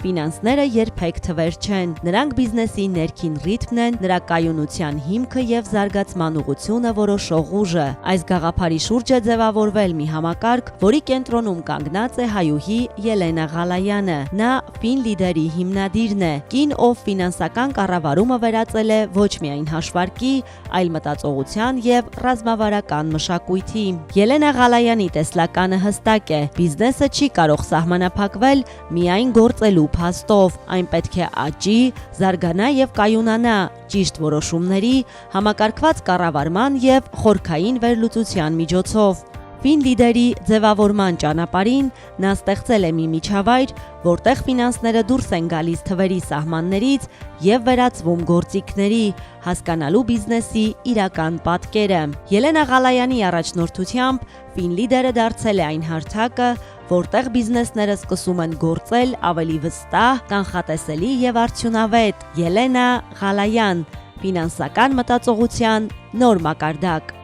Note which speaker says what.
Speaker 1: Ֆինանսները երբեք թվեր չեն, նրանք բիզնեսի ներքին ռիթմն են, նրա կայունության հիմքը եւ զարգացման ուղղությունը որոշող ուժը։ Այս գաղափարի շուրջ է ձևավորվել մի համակարգ, որի կենտրոնում կանգնած է հայուհի Ելենա Ղալայանը։ Նա FinLeader-ի հիմնադիրն է, կին, ով ֆինանսական կառավարումը վերածել է ոչ միայն հաշվարկի, այլ մտածողության եւ ռազմավարական մշակույթի։ Ելենա Ղալայանի տեսլականը հստակ է. բիզնեսը չի կարող սահմանափակվել միայն գործելու փաստով, այն պետք է աճի, զարգանա եւ կայունանա ճիշտ որոշումների, համակարգված կառավարման եւ խորքային վերլուծության միջոցով։ FinLeader-ի ձևավորման ճանապարհին նա ստեղծել է մի միջավայր, որտեղ ֆինանսները դուրս են գալիս թվերի սահմաններից եւ վերածվում գործիքների, հասկանալու բիզնեսի իրական պատկերը։ Ելենա Ղալայանի առաջնորդությամբ FinLeader-ը դարձել է այն հարթակը, որտեղ բիզնեսները սկսում են գործել ավելի վստահ, կանխատեսելի եւ արդյունավետ։ Ելենա Ղալայան, ֆինանսական մտածողության նոր մակարդակ։